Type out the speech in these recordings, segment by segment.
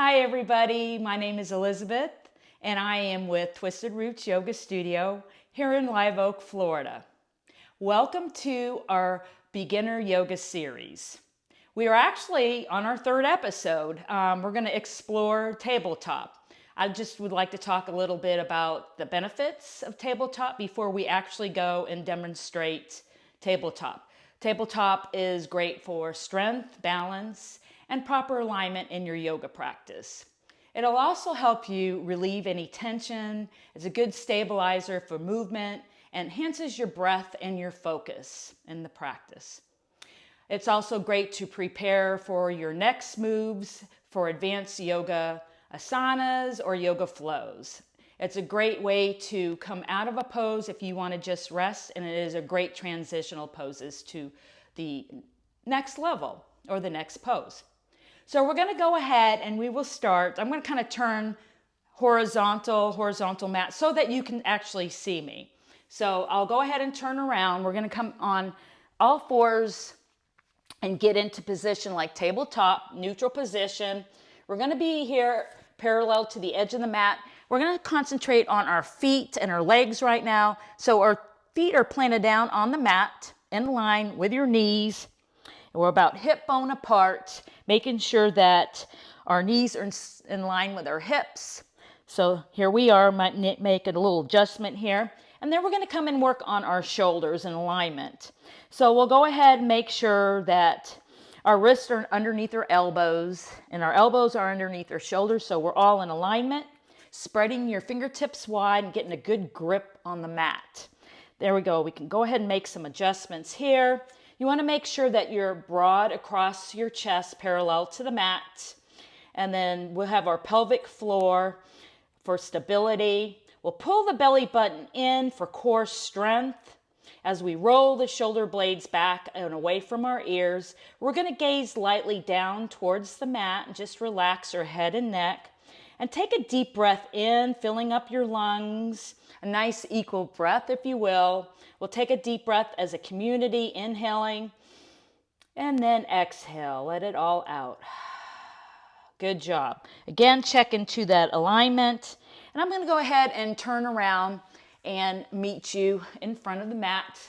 Hi everybody, my name is Elizabeth and I am with Twisted Roots Yoga Studio here in Live Oak, Florida. Welcome to our beginner yoga series. We are actually on our third episode. We're going to explore tabletop. I just would like to talk a little bit about the benefits of tabletop before we actually go and demonstrate tabletop. Tabletop is great for strength, balance, and proper alignment in your yoga practice. It'll also help you relieve any tension. It's a good stabilizer for movement and enhances your breath and your focus in the practice. It's also great to prepare for your next moves for advanced yoga asanas or yoga flows. It's a great way to come out of a pose if you want to just rest, and it is a great transitional poses to the next level or the next pose. So we're going to go ahead and we will start. I'm going to kind of turn horizontal mat so that you can actually see me. So I'll go ahead and turn around. We're going to come on all fours and get into position like tabletop, neutral position. We're going to be here parallel to the edge of the mat. We're going to concentrate on our feet and our legs right now. So our feet are planted down on the mat in line with your knees. We're about hip bone apart, making sure that our knees are in line with our hips. So here we are, might make a little adjustment here. And then we're going to come and work on our shoulders in alignment. So we'll go ahead and make sure that our wrists are underneath our elbows and our elbows are underneath our shoulders. So we're all in alignment, spreading your fingertips wide and getting a good grip on the mat. There we go. We can go ahead and make some adjustments here. You want to make sure that you're broad across your chest, parallel to the mat. And then we'll have our pelvic floor for stability. We'll pull the belly button in for core strength. As we roll the shoulder blades back and away from our ears, we're going to gaze lightly down towards the mat and just relax our head and neck. And take a deep breath in, filling up your lungs. A nice equal breath, if you will. We'll take a deep breath as a community, inhaling, and then exhale. Let it all out. Good job. Again, check into that alignment. And I'm going to go ahead and turn around and meet you in front of the mat.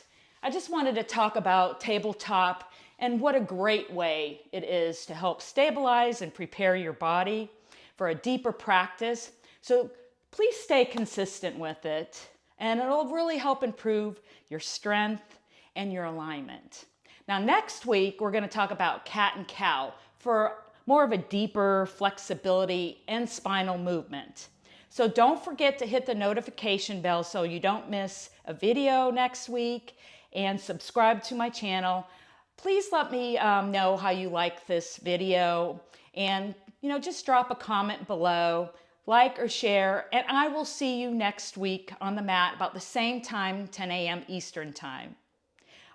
I just wanted to talk about tabletop and what a great way it is to help stabilize and prepare your body for a deeper practice. So please stay consistent with it, and it'll really help improve your strength and your alignment. Now, next week, we're going to talk about cat and cow for more of a deeper flexibility and spinal movement. So don't forget to hit the notification bell so you don't miss a video next week, and subscribe to my channel. Please let me know how you like this video, and just drop a comment below, like or share, and I will see you next week on the mat about the same time, 10 a.m. Eastern Time.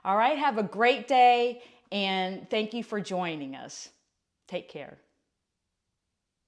All right, have a great day, and thank you for joining us. Take care.